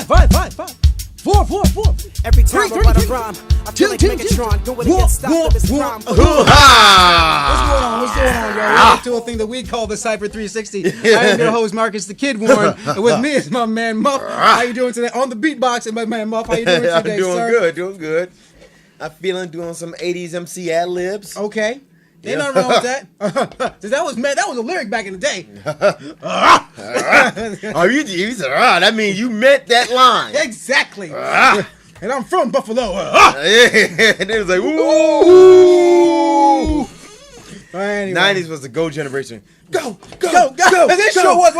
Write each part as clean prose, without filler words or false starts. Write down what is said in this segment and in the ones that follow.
5. 4. Every time I write a rhyme, I feel like Megatron going against stop this rhyme. What's going on, y'all? Welcome to a thing that we call the Cipher 360. I am your host, Marcus the Kidd Warren, and with me is my man Muff. How you doing today? On the beatbox, and my man Muff. How you doing today, I'm doing good. I'm feeling doing some 80s MC ad-libs. Okay. Ain't nothing wrong with that. that was a lyric back in the day. You said, that means you meant that line. Exactly. And I'm from Buffalo. And it was like, ooh. Anyway. 90s was the go generation. Go. And this sure was.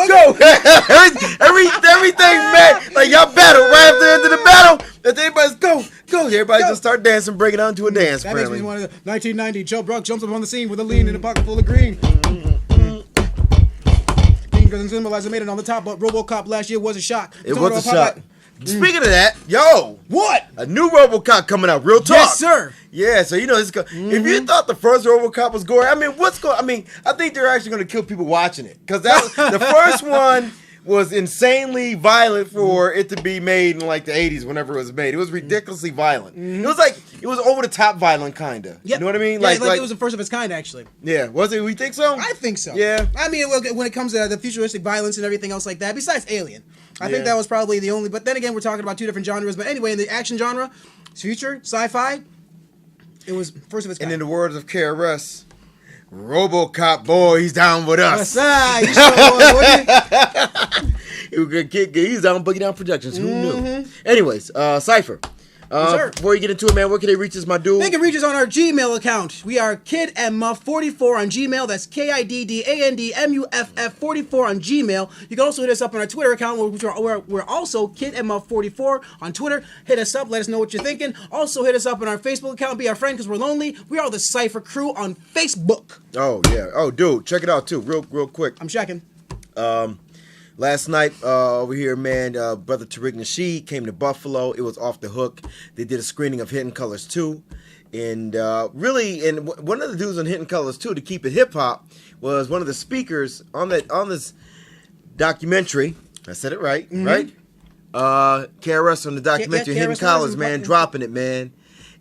Everything meant, like y'all battle right after the end of the battle. That everybody's go. Everybody just start dancing, break it down to a dance. That makes me want to 1990. Joe Brock jumps up on the scene with a lean in a pocket full of green. King doesn't symbolize it made it on the top, but RoboCop last year was a shock. It was a shock. Speaking of that, yo, what? A new RoboCop coming out. Real talk. Yes, sir. Yeah, so if you thought the first RoboCop was gory, I think they're actually going to kill people watching it because the first one was insanely violent for it to be made in like the 80s whenever it was made. It was ridiculously violent. It was over the top violent kind of. Yep. You know what I mean? Yeah, like it was the first of its kind actually. Yeah, was it? We think so? I think so. Yeah. I mean, when it comes to the futuristic violence and everything else like that, besides Alien, I think that was probably the only. But then again, we're talking about two different genres. But anyway, in the action genre, future, sci-fi, it was first of its kind. And in the words of KRS, RoboCop boy, he's down with us. You sure was, He's down Boogie Down Productions. Who knew? Anyways, Cipher. Before you get into it, man, where can they reach us, my dude? They can reach us on our Gmail account. We are Kidd and Muff 44 on Gmail. That's KIDDANDMUFF 44 on Gmail. You can also hit us up on our Twitter account, we're also Kidd and Muff 44 on Twitter. Hit us up, let us know what you're thinking. Also hit us up on our Facebook account, be our friend because we're lonely. We are the Cipher Crew on Facebook. Oh yeah. Oh dude, check it out too, real quick. I'm checking. Last night, over here, man, Brother Tariq Nasheed came to Buffalo. It was off the hook. They did a screening of Hidden Colors 2. And one of the dudes on Hidden Colors 2, to keep it hip-hop, was one of the speakers on this documentary. I said it right, right? KRS on the documentary, Hidden Colors, man, dropping it, man.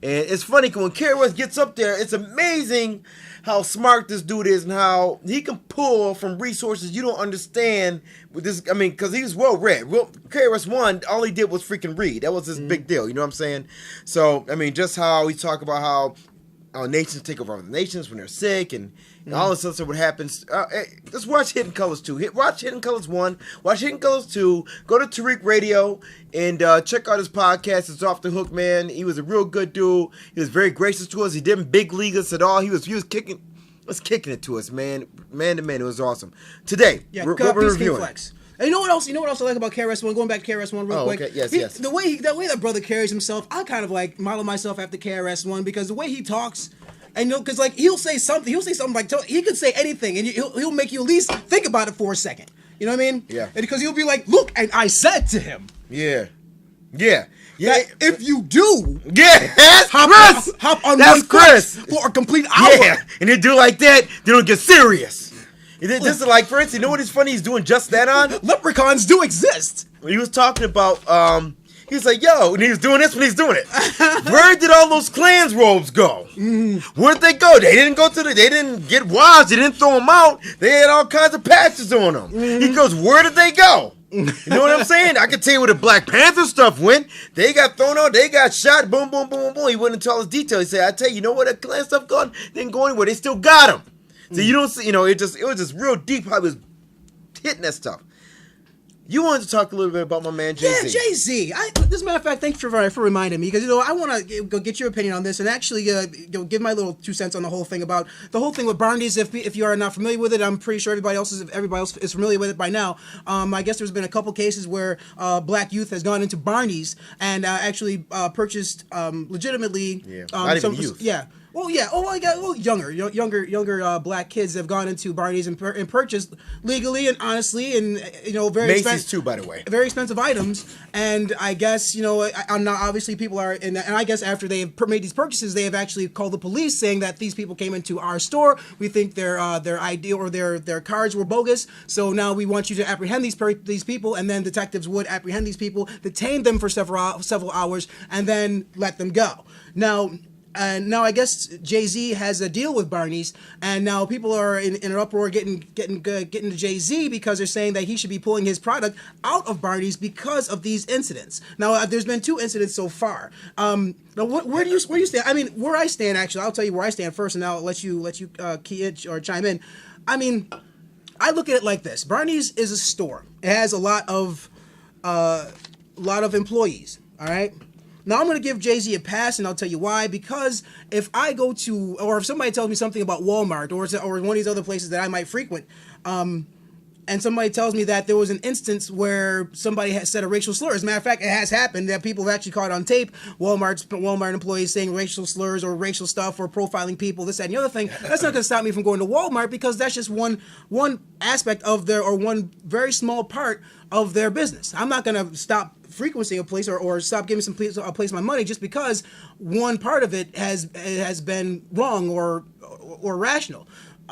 And it's funny, because when KRS gets up there, it's amazing how smart this dude is and how he can pull from resources you don't understand with this. I mean, because he's well read. KRS-One, all he did was freaking read. That was his big deal. You know what I'm saying? So, I mean, just how he talk about how nations take over other nations when they're sick and all this stuff. What happens? Just watch Hidden Colors 2. Watch Hidden Colors 1. Watch Hidden Colors 2. Go to Tariq Radio and check out his podcast. It's off the hook, man. He was a real good dude. He was very gracious to us. He didn't big league us at all. He was kicking it to us, man. Man to man, it was awesome. Today, what we're reviewing. Flex. And you know what else? I like about KRS-One. Going back to KRS-One real quick. Okay. Yes. The way that brother carries himself, I kind of like model myself after KRS-One because the way he talks. And because he'll say something like he could say anything, and he'll make you at least think about it for a second. You know what I mean? Yeah. And because he'll be like, "Look, and I said to him." Yeah. That if you do, that's Chris. Hop on that's Chris for a complete hour. Yeah, and they do like that, they don't get serious. This is like, for instance, you know what is funny? He's doing just that on Leprechauns do exist. He was talking about he was like, yo, and he was doing this when he's doing it. Where did all those Klans robes go? Where'd they go? They didn't they didn't get washed. They didn't throw them out. They had all kinds of patches on them. He goes, where did they go? You know what I'm saying? I can tell you where the Black Panther stuff went. They got thrown out. They got shot. Boom, boom, boom, boom. He went into all his detail. He said, I tell you, you know where that Klan stuff gone? They didn't go anywhere. They still got them. So you don't see, it was just real deep how he was hitting that stuff. You wanted to talk a little bit about my man Jay-Z. Yeah, Jay-Z. As a matter of fact, thanks for reminding me, because I want to go get your opinion on this and actually give my little 2 cents on the whole thing with Barney's. If you are not familiar with it, I'm pretty sure everybody else is familiar with it by now. I guess there's been a couple cases where black youth has gone into Barney's and actually purchased legitimately. Yeah, not even youth. Yeah. Well, yeah. Oh, I got younger black kids have gone into Barney's and purchased legally and honestly, and very Macy's too, by the way. very expensive items. And I guess I'm not obviously people are, and I guess after they have made these purchases, they have actually called the police saying that these people came into our store. We think their ID or their cards were bogus. So now we want you to apprehend these people, and then detectives would apprehend these people, detain them for several hours, and then let them go. Now I guess Jay-Z has a deal with Barney's, and now people are in an uproar getting to Jay-Z because they're saying that he should be pulling his product out of Barney's because of these incidents. Now there's been 2 incidents so far. Now where do you stand? I mean, where I stand actually, I'll tell you where I stand first, and I'll let you key it or chime in. I mean, I look at it like this: Barney's is a store. It has a lot of employees. All right. Now, I'm going to give Jay-Z a pass, and I'll tell you why. Because if I go to, or if somebody tells me something about Walmart or one of these other places that I might frequent, and somebody tells me that there was an instance where somebody has said a racial slur. As a matter of fact, it has happened that people have actually caught on tape Walmart employees saying racial slurs or racial stuff or profiling people, this, that, and the other thing. That's not going to stop me from going to Walmart because that's just one aspect of one very small part of their business. I'm not going to stop frequenting a place or stop giving a place my money just because one part of it has been wrong or rational.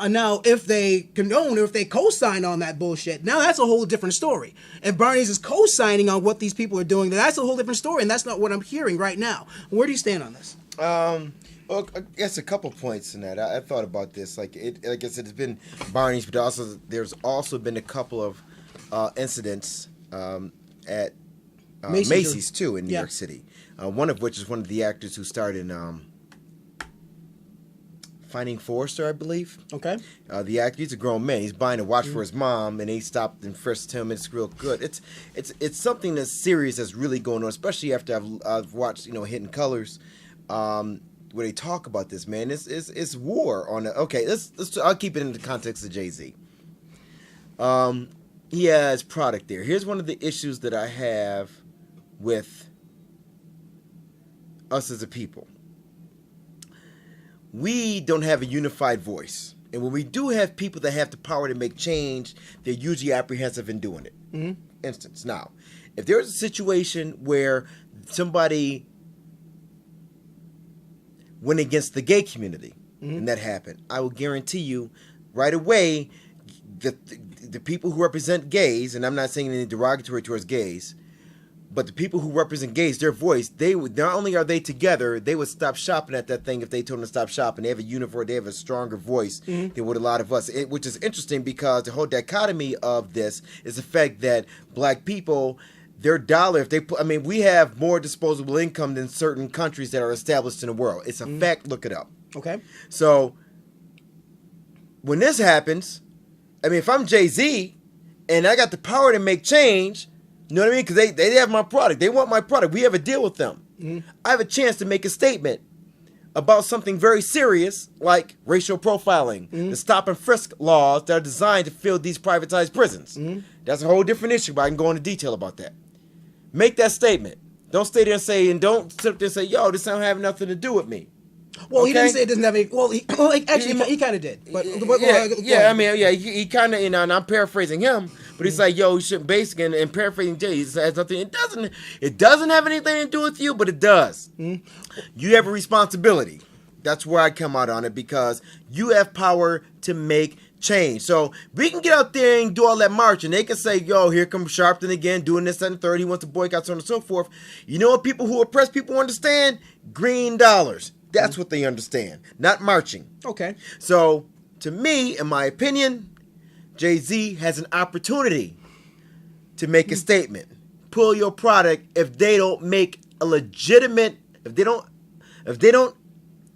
Now, if they condone or if they co-sign on that bullshit, now that's a whole different story. If Barney's is co-signing on what these people are doing, then that's a whole different story, and that's not what I'm hearing right now. Where do you stand on this? Well, I guess a couple points in that. I thought about this. Like I said, it's been Barney's, but there's also been a couple of incidents at Macy's too in New York City. One of which is one of the actors who starred in Finding Forrester, I believe. Okay. The actor, he's a grown man. He's buying a watch for his mom, and they stopped and frisked him. It's real good. It's something that's serious that's really going on, especially after I've watched Hidden Colors, where they talk about this. Man, it's war on the. Okay, let's I'll keep it in the context of Jay-Z. He has product there. Here's one of the issues that I have with us as a people. We don't have a unified voice. And when we do have people that have the power to make change, they're usually apprehensive in doing it. Mm-hmm. Instance. Now, if there's a situation where somebody went against the gay community, and that happened, I will guarantee you right away the people who represent gays, and I'm not saying anything derogatory towards gays, but the people who represent gays, their voice, they would, not only are they together, they would stop shopping at that thing if they told them to stop shopping. They have a uniform, they have a stronger voice than what a lot of us, which is interesting because the whole dichotomy of this is the fact that black people, their dollar, if they put, we have more disposable income than certain countries that are established in the world. It's a fact, look it up. Okay. So, when this happens, if I'm Jay-Z and I got the power to make change, you know what I mean? Because they have my product. They want my product. We have a deal with them. I have a chance to make a statement about something very serious like racial profiling, the stop and frisk laws that are designed to fill these privatized prisons. That's a whole different issue, but I can go into detail about that. Make that statement. Don't stay there and say, and don't sit there and say, yo, this don't have nothing to do with me. Well, he didn't say it doesn't have any. Well, he kind of did. But he kind of, and I'm paraphrasing him, but he's like, yo, you shouldn't basically, and paraphrasing Jay, he says nothing. It doesn't have anything to do with you, but it does. You have a responsibility. That's where I come out on it because you have power to make change. So we can get out there and do all that march, and they can say, yo, here comes Sharpton again, doing this, that, and third. He wants to boycott, so on and so forth. You know what people who oppress people understand? Green dollars. That's what they understand, not marching. Okay. So, to me, in my opinion, Jay-Z has an opportunity to make a statement. Pull your product if they don't make a legitimate, if they don't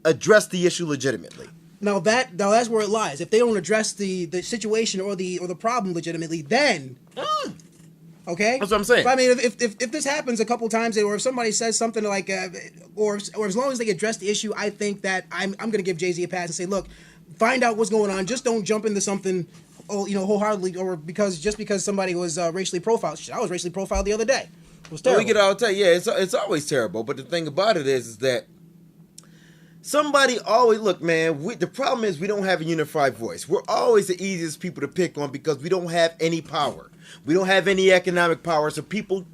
address the issue legitimately. Now that's where it lies. If they don't address the situation or the problem legitimately, then okay, that's what I'm saying. But if this happens a couple times, or if somebody says something like, or as long as they address the issue, I think that I'm going to give Jay-Z a pass and say, look, find out what's going on. Just don't jump into something, wholeheartedly, or because somebody was racially profiled. I was racially profiled the other day. It was terrible. We get all the time. Yeah, it's always terrible. But the thing about it is that Somebody always look, man. The problem is we don't have a unified voice. We're always the easiest people to pick on because we don't have any power. We don't have any economic power. So people,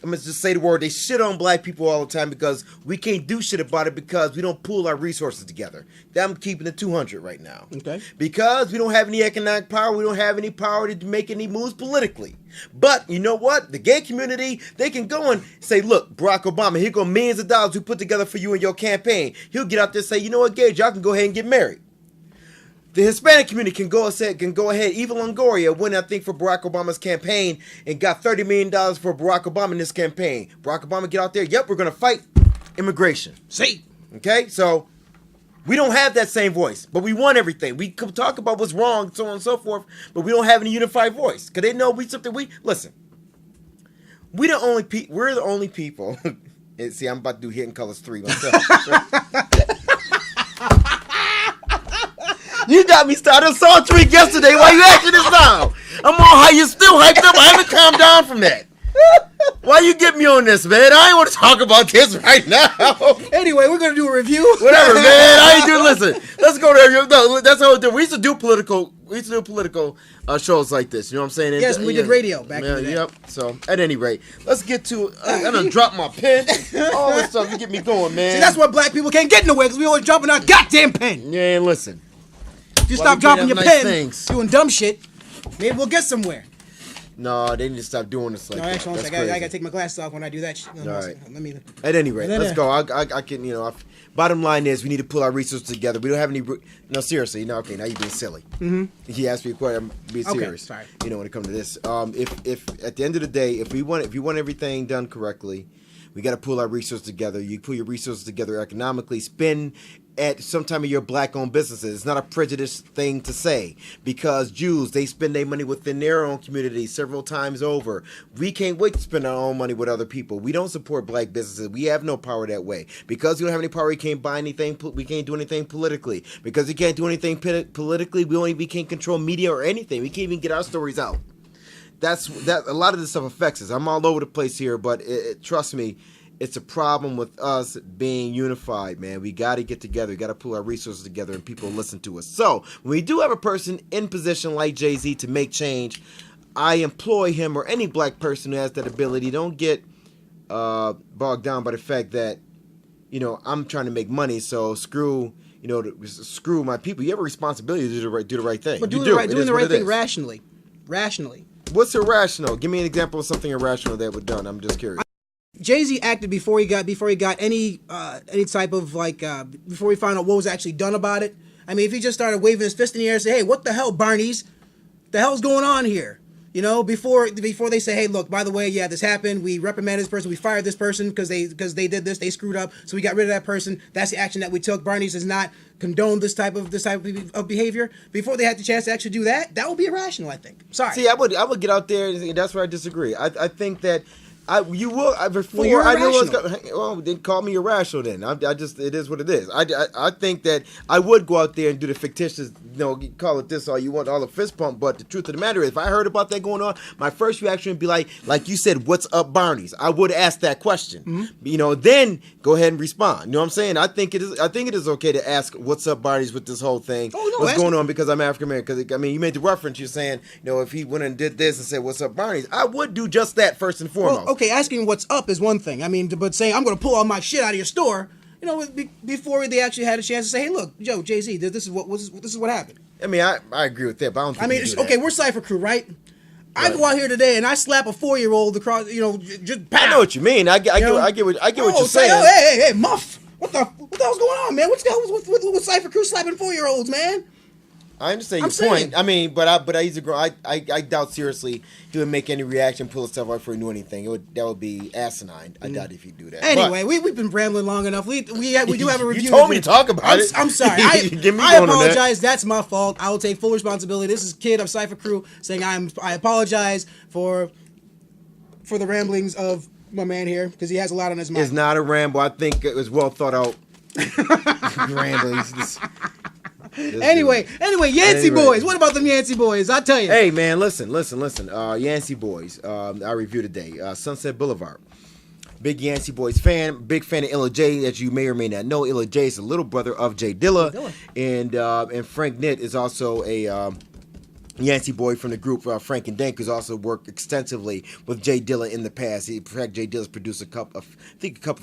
I'm gonna just say the word. They shit on black people all the time because we can't do shit about it because we don't pool our resources together. I'm keeping it 200 right now. Okay. Because we don't have any economic power. We don't have any power to make any moves politically. But you know what? The gay community, they can go and say, look, Barack Obama, here go millions of dollars we put together for you and your campaign. He'll get out there and say, you know what, gays, y'all can go ahead and get married. The Hispanic community can go ahead. Eva Longoria went, I think, for Barack Obama's campaign and got $30 million for Barack Obama in this campaign. Barack Obama get out there, yep, we're going to fight immigration. See. Okay, so we don't have that same voice, but we want everything. We can talk about what's wrong, so on and so forth, but we don't have any unified voice because they know listen. We're the only people. And see, I'm about to do Hidden Colors 3 myself. You got me started. I saw a tweet yesterday. Why you acting this now? I'm on how you still hyped up. I haven't calmed down from that. Why you get me on this, man? I ain't want to talk about this right now. Anyway, we're gonna do a review. Whatever, man. I ain't do. Listen, let's go there. No, that's how we do. We used to do political shows like this. You know what I'm saying? Yes, we did radio back in the day. Yep. So at any rate, let's get to. I done dropped my pen. All this stuff to get me going, man. See, that's why black people can't get in the way because we always dropping our goddamn pen. Yeah, listen. If you stop dropping your pen, things. doing dumb shit, maybe we'll get somewhere. No, they need to stop doing this like that. Actually, I gotta take my glasses off when I do that shit. All right. Let me. At any rate, let's go. I can, bottom line is we need to pull our resources together. We don't have any. No, seriously. No, okay. Now you're being silly. Mm-hmm. He asked me a question. I'm being serious. Okay, sorry. When it comes to this, if at the end of the day, if you want everything done correctly, we got to pull our resources together. You pull your resources together economically. Spend at some time of your black-owned businesses. It's not a prejudiced thing to say because Jews, they spend their money within their own community several times over. We can't wait to spend our own money with other people. We don't support black businesses. We have no power that way. Because we don't have any power, we can't buy anything. We can't do anything politically. Because we can't do anything politically, we can't control media or anything. We can't even get our stories out. A lot of this stuff affects us. I'm all over the place here, but trust me, it's a problem with us being unified, man. We got to get together. We got to pull our resources together and people listen to us. So when we do have a person in position like Jay-Z to make change, I employ him or any black person who has that ability. Don't get bogged down by the fact that, I'm trying to make money, so screw my people. You have a responsibility to do the right thing. But doing the right thing rationally. What's irrational? Give me an example of something irrational that was done. I'm just curious. Jay-Z acted before he got any type of before we found out what was actually done about it. I mean, if he just started waving his fist in the air and say, "Hey, what the hell, Barneys? The hell's going on here?" Before they say, "Hey, look, by the way, yeah, this happened. We reprimanded this person. We fired this person because they did this. They screwed up. So we got rid of that person. That's the action that we took. Barneys does not condone this type of behavior." Before they had the chance to actually do that, that would be irrational, I think. Sorry. See, I would get out there and that's where I disagree. I think that. You will before you're I know what's irrational. going. Well, then call me irrational. Then it is what it is. I think that I would go out there and do the fictitious. You call it this all you want, all the fist pump. But the truth of the matter is, if I heard about that going on, my first reaction would be like you said, "What's up, Barneys?" I would ask that question. Mm-hmm. Then go ahead and respond. You know what I'm saying? I think it is okay to ask, "What's up, Barneys?" with this whole thing. Oh, no, what's going on? Because I'm African American. Because you made the reference. You're saying, if he went and did this and said, "What's up, Barneys?" I would do just that first and foremost. Well, okay, asking what's up is one thing. I mean, but saying I'm going to pull all my shit out of your store, before they actually had a chance to say, "Hey, look, Jay-Z, this is what happened." I mean, I agree with that, but I don't think okay, we're Cipher Crew, right? I go out here today and I slap a 4-year-old across, just pow. I know what you mean. I get what you're saying. Hey, Muff, what the hell's going on, man? What the hell was with Cipher Crew slapping 4-year-olds, man? I understand your point. I mean, but he's a girl. I doubt seriously he would make any reaction, pull himself out before he knew anything. That would be asinine. I doubt if he'd do that. Anyway, we've been rambling long enough. We do have a review. You told me to talk about it. I'm sorry. I apologize. That's my fault. I will take full responsibility. This is Kidd of Cipher Crew saying I apologize for the ramblings of my man here because he has a lot on his mind. It's not a ramble. I think it was well thought out. Ramblings. Anyway, Yancey Boys. What about them Yancey Boys? I'll tell you. Hey, man, listen. Yancey Boys. I reviewed today. Sunset Boulevard. Big Yancey Boys fan. Big fan of Illa J, as you may or may not know. Illa J is the little brother of Jay Dilla. And Frank Nitt is also a Yancey boy from the group Frank and Dank, who's also worked extensively with Jay Dilla in the past. In fact, Jay Dilla's produced a couple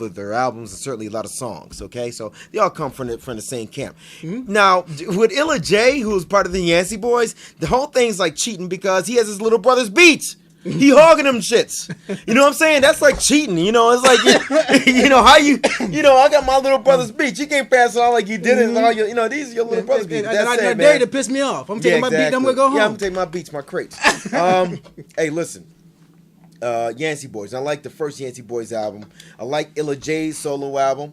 of their albums and certainly a lot of songs. Okay, so they all come from the same camp. Now, with Illa J, who's part of the Yancey Boys, the whole thing's like cheating because he has his little brother's beats. He hogging them shits. You know what I'm saying? That's like cheating. You know, it's like, you know, how you know, I got my little brother's beats. You can't pass it on like you did it. All your, you know, these are your little brother's beats. I dare you to piss me off. I'm taking my beat, I'm going to go home. Yeah, I'm going to take my beats, my crates. Hey, listen. Yancey Boys. I like the first Yancey Boys album. I like Illa J's solo album.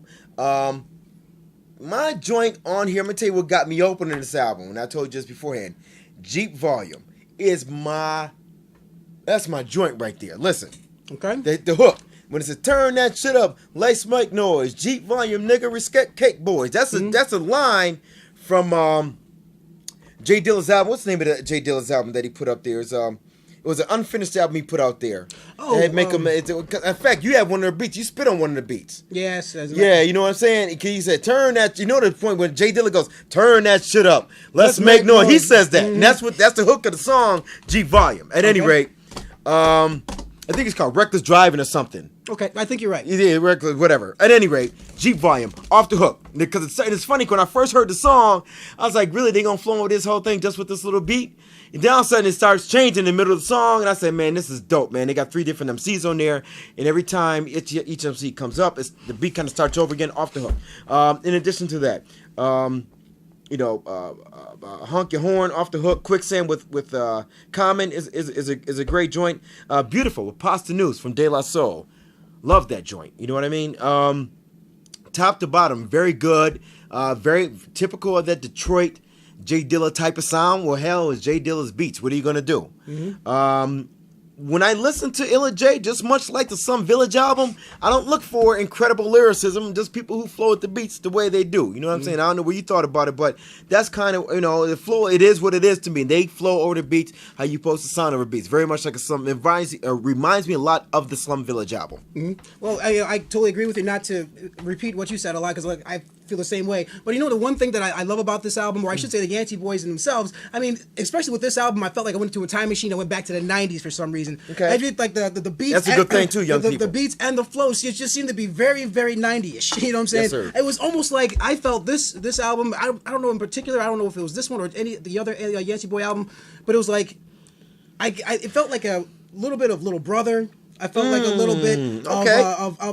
My joint on here, I'm going to tell you what got me opening this album. And I told you just beforehand. Jeep Volume is that's my joint right there. Listen. Okay. The hook. When it says turn that shit up, let's make noise. Jeep Volume, nigga, respect Cake Boys. That's a line from Jay Dilla's album. What's the name of the Jay Dilla's album that he put up there? It was an unfinished album he put out there. Oh, in fact, you have one of their beats. You spit on one of the beats. Yes. Yeah, you know what I'm saying? He said, turn that, you know the point when Jay Dilla goes, turn that shit up. Let's make noise. He says that. And that's the hook of the song, Jeep Volume. At any rate, I think it's called Reckless Driving or something. Okay, I think you're right. Yeah, reckless, whatever. At any rate, Jeep Volume, off the hook. Because it's funny, when I first heard the song, I was like, really, they gonna flow with this whole thing just with this little beat? And then all of a sudden it starts changing in the middle of the song, and I said, man, this is dope, man. They got 3 different MCs on there, and every time each MC comes up, the beat kind of starts over again off the hook. In addition to that, Honk Your Horn, Off the Hook, Quicksand with Common is a great joint. Beautiful with Pasta News from De La Soul. Love that joint. You know what I mean? Top to bottom, very good. Very typical of that Detroit Jay Dilla type of sound. Well, hell, it's Jay Dilla's beats. What are you gonna do? When I listen to Illa J, just much like the Slum Village album, I don't look for incredible lyricism, just people who flow with the beats the way they do. You know what I'm saying? I don't know what you thought about it, but that's kind of, the flow, it is what it is to me. They flow over the beats, how you supposed to sound over beats. Very much like it reminds me a lot of the Slum Village album. Well, I totally agree with you, not to repeat what you said a lot, because I feel the same way. But the one thing that I love about this album, or I should say the Yancey Boys themselves, I mean, especially with this album, I felt like I went into a time machine. I went back to the 90s for some reason. Okay. I did like the beats. That's a good thing too, young people. The beats and the flows just seemed to be very, very 90ish. You know what I'm saying? Yes, sir. It was almost like I felt this album. I don't know in particular. I don't know if it was this one or the other Yancey Boy album, but it was like it felt like a little bit of Little Brother. I felt like a little bit of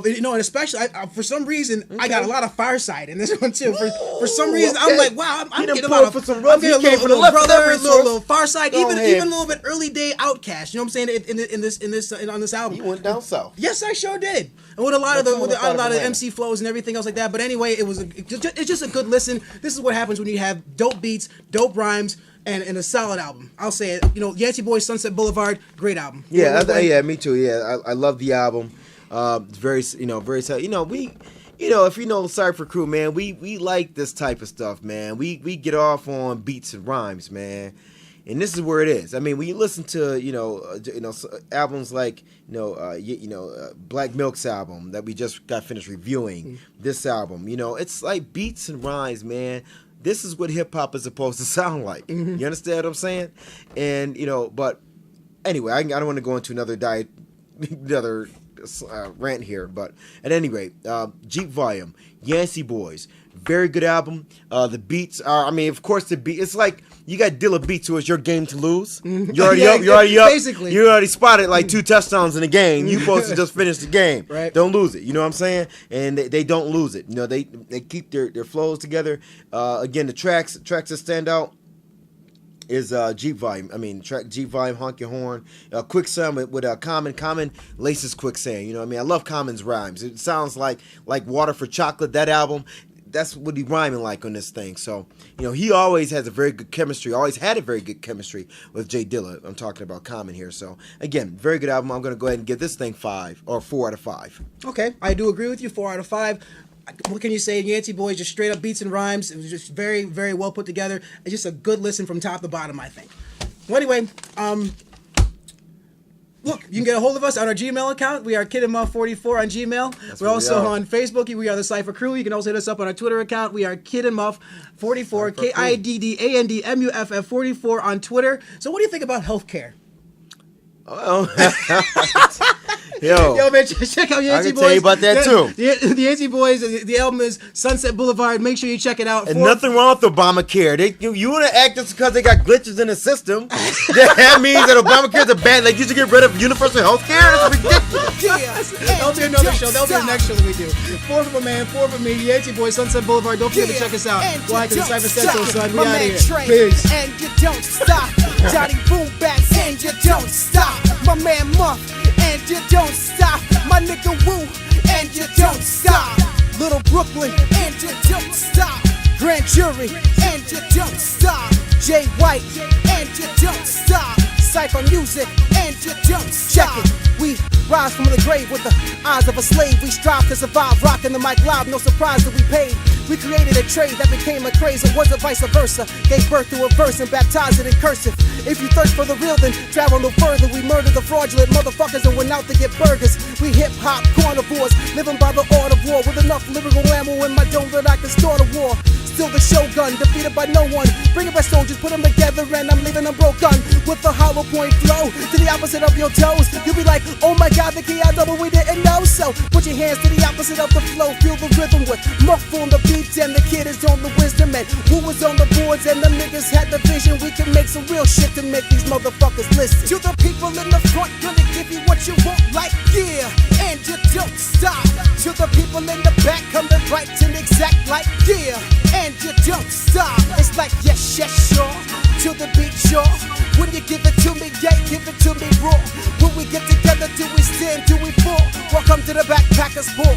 and especially for some reason I got a lot of Fireside in this one too. For some reason I'm like, wow, I'm getting a lot of some I'm getting a little Brother, a little Fireside, even a little bit early day Outkast. You know what I'm saying? On this album, you went down south. Yes, I sure did. And with a lot of MC flows and everything else like that. But anyway, it's just a good listen. This is what happens when you have dope beats, dope rhymes. And a solid album. I'll say it. Yancey Boys, Sunset Boulevard, great album. Yeah, me too. Yeah, I love the album. It's very, very sad. If you know Cipher crew, man, we like this type of stuff, man. We get off on beats and rhymes, man. And this is where it is. I mean, when you listen to albums like Black Milk's album that we just got finished reviewing, this album, it's like beats and rhymes, man. This is what hip hop is supposed to sound like. You understand what I'm saying? And but anyway, I don't want to go into another rant here. But at any rate, Jeep Volume, Yancey Boys, very good album. The beats are, of course, the beat. It's like you got Dilla beats, so it's your game to lose. You're already up. You're already up. Basically, you already spotted like 2 touchdowns in the game. You're supposed to just finish the game. Right. Don't lose it. You know what I'm saying? And they don't lose it. They keep their flows together. Again, the tracks that stand out is Jeep Volume. Track Jeep Volume, Honk Your Horn, Quicksand with Common laces Quicksand. I love Common's rhymes. It sounds like Water for Chocolate. That album. That's what he rhyming like on this thing. So, he always has a very good chemistry, always had a very good chemistry with Jay Dilla. I'm talking about Common here. So, again, very good album. I'm going to go ahead and give this thing 4 out of 5. Okay. I do agree with you, 4 out of 5. What can you say? Yancey Boys, just straight up beats and rhymes. It was just very, very well put together. It's just a good listen from top to bottom, I think. Well, anyway, Look, you can get a hold of us on our Gmail account. We are KiddandMuff44 on Gmail. We're also on Facebook. We are the Cipher Crew. You can also hit us up on our Twitter account. We are KiddandMuff44, KiddandMuff44 on Twitter. So what do you think about healthcare? Yo, man, check out Yancey Boys. I can tell you about that too. The Yancey Boys, the album is Sunset Boulevard. Make sure you check it out. And nothing wrong with Obamacare. You want to act just because they got glitches in the system. That means that Obamacare is a bad. Like you should get rid of universal health care. That's ridiculous. That'll be another show. That'll be the next show that we do. 4 for my man, 4 for me. Yancey Boys, Sunset Boulevard. Don't forget to check us out. Why? Because the Cipher said so, son. We out of here. Peace. And you don't stop. Johnny Boom Bats, and you don't stop. My man Muff, and you don't stop. My nigga Woo, and you don't stop. Little Brooklyn, and you don't stop. Grand Jury, and you don't stop. Jay White, and you don't stop. Cipher Music, and you don't stop. Check it, we rise from the grave with the eyes of a slave. We strive to survive, rocking the mic live, no surprise that we paid. We created a trade that became a craze, or was it vice versa? Gave birth to a verse and baptized it in cursive. If you thirst for the real, then travel no further. We murdered the fraudulent motherfuckers and went out to get burgers. We hip-hop carnivores, living by the art of war, with enough lyrical ammo in my dome that I can start a war. Still the shogun, defeated by no one. Bring it back soldiers, put them together, and I'm leaving them broken. With a hollow point flow, to the opposite of your toes. You'll be like, oh my god, the key I double, we didn't know. So put your hands to the opposite of the flow. Feel the rhythm with Muff on the beats, and the kid is on the wisdom. And who was on the boards, and the niggas had the vision. We can make some real shit to make these motherfuckers listen. To the people in the front, gonna give you what you want, like yeah, and you don't stop. To the people in the back, coming right and exact, like yeah, and you don't stop. It's like yes, yes, sure. To the beat, sure. When you give it to me, yeah, give it to me raw. When we get together, do we stand, do we fall? Welcome to the Backpackers Ball.